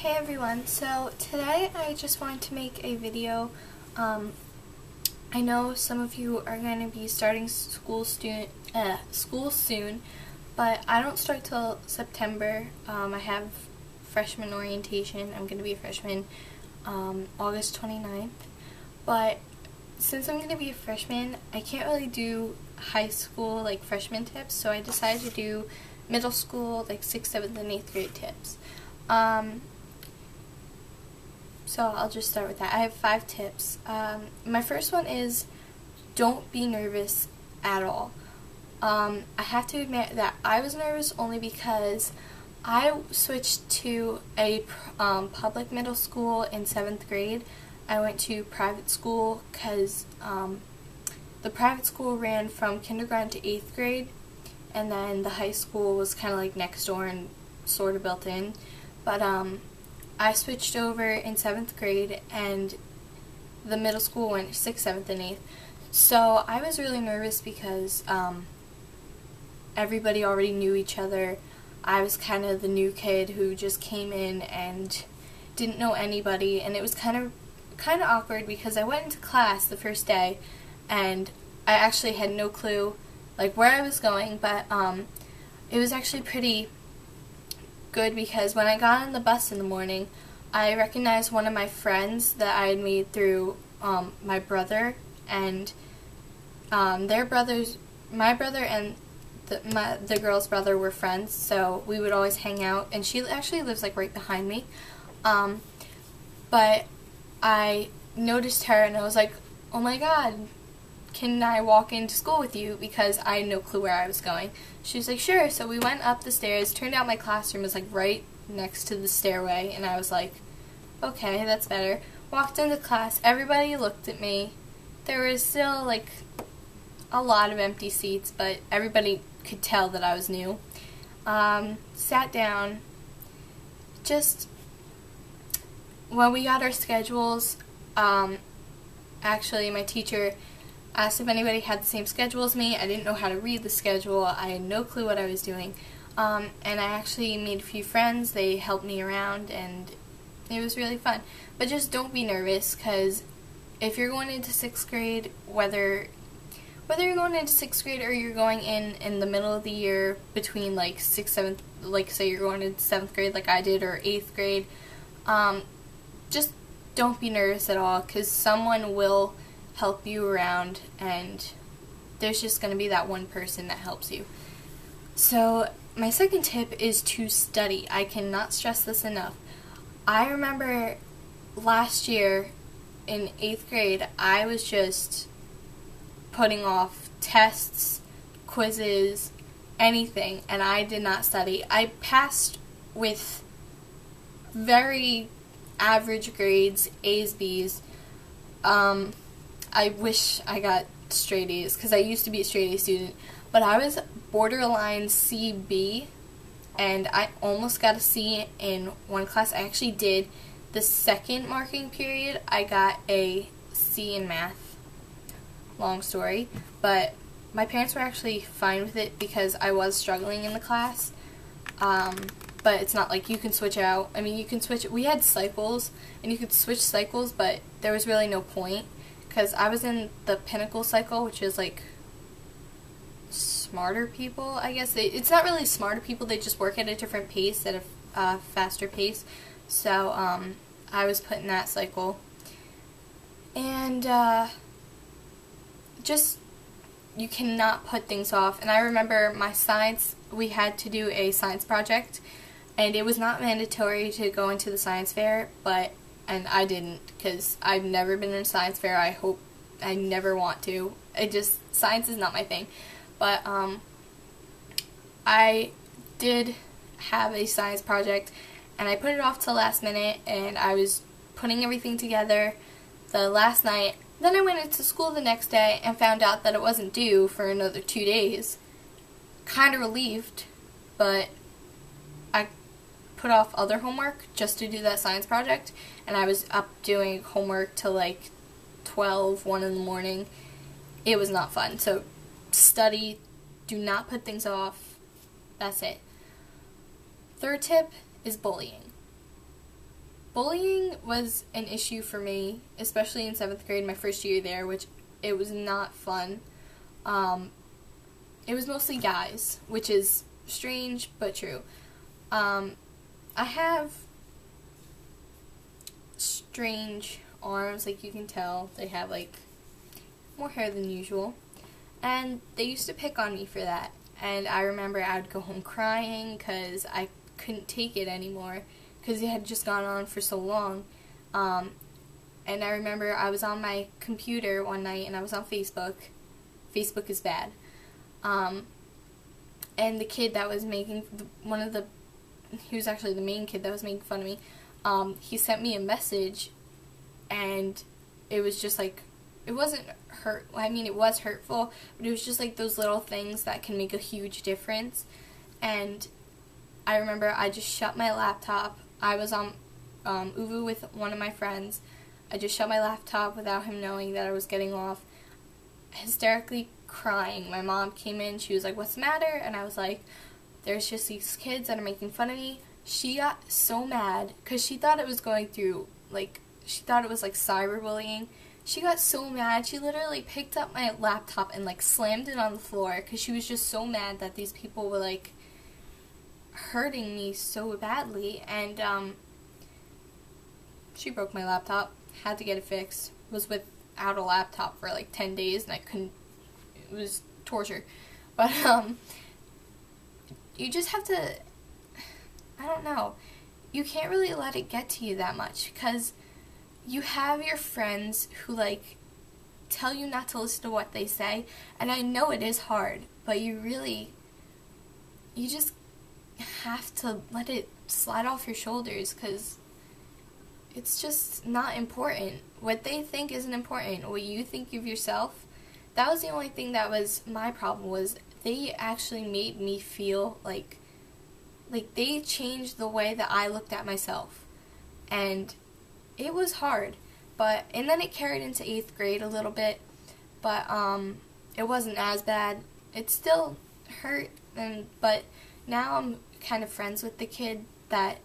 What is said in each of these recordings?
Hey everyone, so today I just wanted to make a video. I know some of you are going to be starting school soon, but I don't start till September. I have freshman orientation. I'm going to be a freshman August 29th, but since I'm going to be a freshman, I can't really do high school like freshman tips, so I decided to do middle school like 6th, 7th, and 8th grade tips. So I'll just start with that. I have 5 tips. My first one is don't be nervous at all. I have to admit that I was nervous only because I switched to a public middle school in 7th grade. I went to private school because the private school ran from kindergarten to 8th grade, and then the high school was kind of like next door and sort of built in. But I switched over in 7th grade, and the middle school went 6th, 7th, and 8th. So I was really nervous because everybody already knew each other. I was kind of the new kid who just came in and didn't know anybody, and it was kind of awkward because I went into class the first day, and I actually had no clue like where I was going, but it was actually pretty good because when I got on the bus in the morning, I recognized one of my friends that I had made through my brother, and their brothers, my brother and the girl's brother were friends, so we would always hang out, and she actually lives like right behind me. But I noticed her and I was like, oh my god, can I walk into school with you, because I had no clue where I was going. She was like, sure. So we went up the stairs. Turned out my classroom was like right next to the stairway, and I was like, okay, that's better. Walked into class. Everybody looked at me. There was still like a lot of empty seats, but everybody could tell that I was new. Sat down. Just when we got our schedules, actually my teacher asked if anybody had the same schedule as me. I didn't know how to read the schedule. I had no clue what I was doing. And I actually made a few friends. They helped me around, and it was really fun. But just don't be nervous, because if you're going into 6th grade, whether you're going into 6th grade or you're going in the middle of the year between like 6th, 7th, like say you're going into 7th grade like I did, or 8th grade, just don't be nervous at all, because someone will help you around, and there's just going to be that one person that helps you. So my second tip is to study. I cannot stress this enough. I remember last year in 8th grade, I was just putting off tests, quizzes, anything, and I did not study. I passed with very average grades, A's, B's. I wish I got straight A's, because I used to be a straight A student, but I was borderline CB, and I almost got a C in one class. I actually did. The second marking period, I got a C in math. Long story, but my parents were actually fine with it because I was struggling in the class. But it's not like you can switch out. I mean, you can switch. We had cycles, and you could switch cycles, but there was really no point, because I was in the Pinnacle cycle, which is like smarter people, I guess. It's not really smarter people, they just work at a different pace, at a faster pace. So I was put in that cycle. And just, you cannot put things off. And I remember my science, we had to do a science project, and it was not mandatory to go into the science fair, and I didn't, because I've never been in a science fair. I never want to. Science is not my thing. But I did have a science project, and I put it off till last minute, and I was putting everything together the last night. Then I went into school the next day and found out that it wasn't due for another 2 days. Kind of relieved, but I put off other homework just to do that science project, and I was up doing homework till like 12, 1 in the morning. It was not fun. So study, do not put things off. That's it. Third tip is bullying. Bullying was an issue for me, especially in 7th grade, my first year there, which it was not fun. It was mostly guys, which is strange but true. I have strange arms, like you can tell. They have like more hair than usual. And they used to pick on me for that. And I remember I would go home crying because I couldn't take it anymore because it had just gone on for so long. And I remember I was on my computer one night and I was on Facebook. Facebook is bad. And the kid that was making, he was actually the main kid that was making fun of me, he sent me a message, and it was just like, it wasn't it was hurtful, but it was just like those little things that can make a huge difference. And I remember I just shut my laptop. I was on Uvu with one of my friends. I just shut my laptop without him knowing that I was getting off, hysterically crying. My mom came in, she was like, "What's the matter?" And I was like, "There's just these kids that are making fun of me." She got so mad because she thought it was going through, like, she thought it was like cyberbullying. She got so mad, she literally picked up my laptop and like slammed it on the floor because she was just so mad that these people were like hurting me so badly. And she broke my laptop, had to get it fixed, was without a laptop for like 10 days and I couldn't, it was torture. But you just have to, I don't know, you can't really let it get to you that much because you have your friends who like tell you not to listen to what they say, and I know it is hard, but you just have to let it slide off your shoulders because it's just not important. What they think isn't important. What you think of yourself, that was the only thing that was my problem, was they actually made me feel like they changed the way that I looked at myself. And it was hard. And then it carried into 8th grade a little bit, but it wasn't as bad. It still hurt, but now I'm kind of friends with the kid that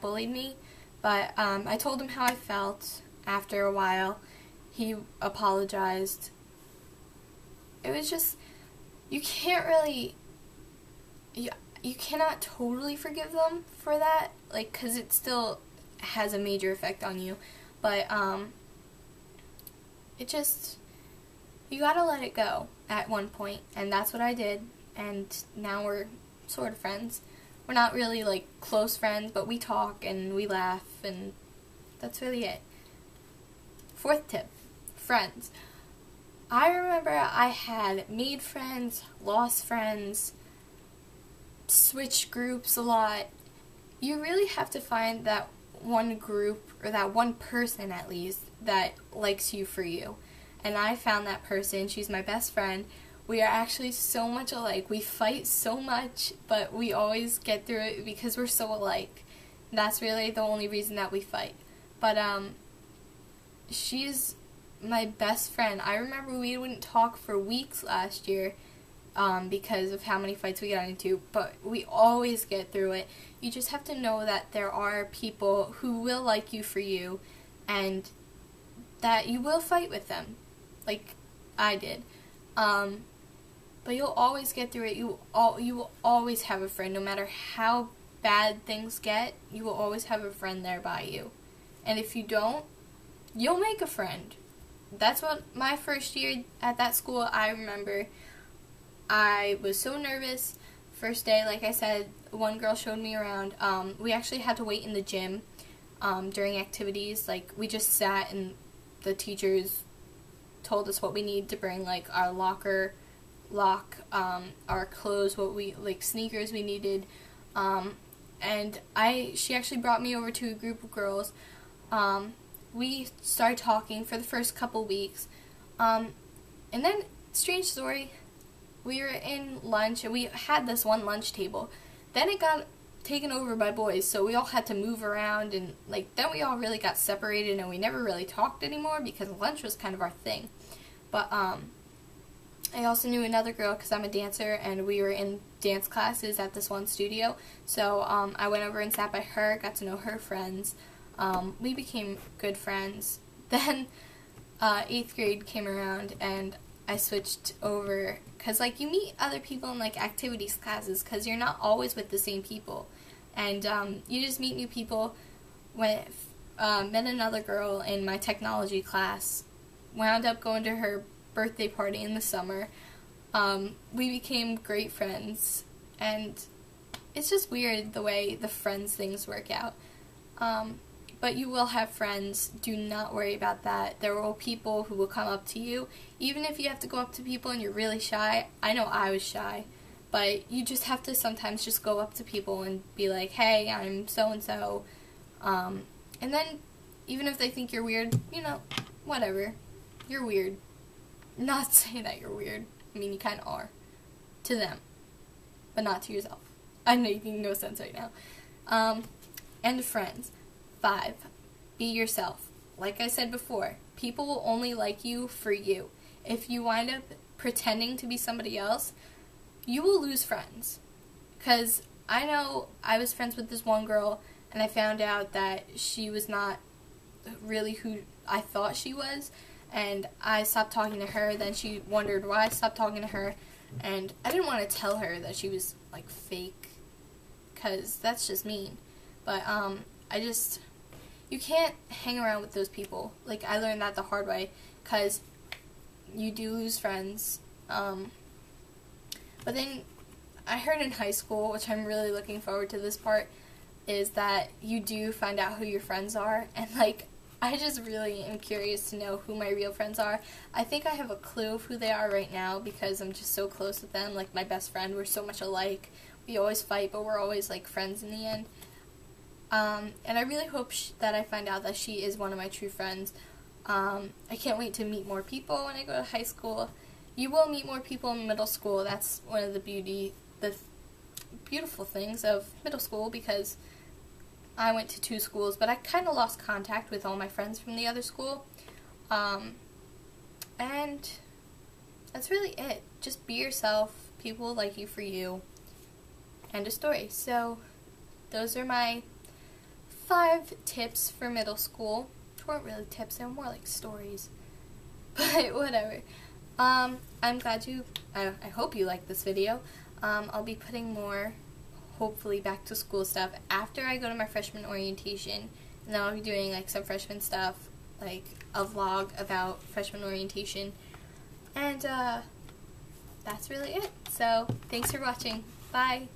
bullied me. But I told him how I felt after a while. He apologized. It was just, you can't really, you cannot totally forgive them for that, like, because it still has a major effect on you. But it just, you gotta let it go at one point, and that's what I did. And now we're sort of friends. We're not really like close friends, but we talk and we laugh, and that's really it. 4th tip, friends. I remember I had made friends, lost friends, switched groups a lot. You really have to find that one group, or that one person at least, that likes you for you. And I found that person. She's my best friend. We are actually so much alike. We fight so much, but we always get through it because we're so alike. That's really the only reason that we fight. But she's my best friend. I remember we wouldn't talk for weeks last year because of how many fights we got into, but we always get through it. You just have to know that there are people who will like you for you, and that you will fight with them, like I did. But you'll always get through it. You will always have a friend, no matter how bad things get. You will always have a friend there by you. And if you don't, you'll make a friend. That's what my first year at that school, I remember. I was so nervous. First day, like I said, one girl showed me around. We actually had to wait in the gym during activities. Like, we just sat and the teachers told us what we need to bring, like our lock, our clothes, what we, like sneakers we needed. And she actually brought me over to a group of girls. We started talking for the first couple weeks. And then, strange story, we were in lunch, and we had this one lunch table. Then it got taken over by boys, so we all had to move around, and then we all really got separated, and we never really talked anymore because lunch was kind of our thing. But I also knew another girl because I'm a dancer, and we were in dance classes at this one studio. So I went over and sat by her, got to know her friends. We became good friends. Then 8th grade came around, and I switched over because, like, you meet other people in, like, activities classes because you're not always with the same people. And you just meet new people. Met another girl in my technology class, wound up going to her birthday party in the summer. We became great friends, and it's just weird the way the friends things work out. But you will have friends. Do not worry about that. There will be people who will come up to you, even if you have to go up to people and you're really shy. I know I was shy, but you just have to sometimes just go up to people and be like, hey, I'm so-and-so. And then, even if they think you're weird, you know, whatever. You're weird. Not saying that you're weird. I mean, you kind of are. To them. But not to yourself. I'm making no sense right now. And friends. 5. Be yourself. Like I said before, people will only like you for you. If you wind up pretending to be somebody else, you will lose friends. Because I know I was friends with this one girl, and I found out that she was not really who I thought she was, and I stopped talking to her. Then she wondered why I stopped talking to her, and I didn't want to tell her that she was, like, fake, because that's just mean. But you can't hang around with those people. Like, I learned that the hard way, because you do lose friends. But then I heard in high school, which I'm really looking forward to this part, is that you do find out who your friends are, and, like, I just really am curious to know who my real friends are. I think I have a clue of who they are right now because I'm just so close with them. Like, my best friend, we're so much alike. We always fight, but we're always, like, friends in the end. And I really hope that I find out that she is one of my true friends. I can't wait to meet more people when I go to high school. You will meet more people in middle school. That's one of the beautiful things of middle school, because I went to 2 schools, but I kind of lost contact with all my friends from the other school. And that's really it. Just be yourself. People will like you for you. End of story. So those are my 5 tips for middle school. They weren't really tips, they were more like stories. But whatever. I'm glad I hope you liked this video. I'll be putting more, hopefully, back to school stuff after I go to my freshman orientation. And then I'll be doing, like, some freshman stuff, like a vlog about freshman orientation. And that's really it. So thanks for watching. Bye.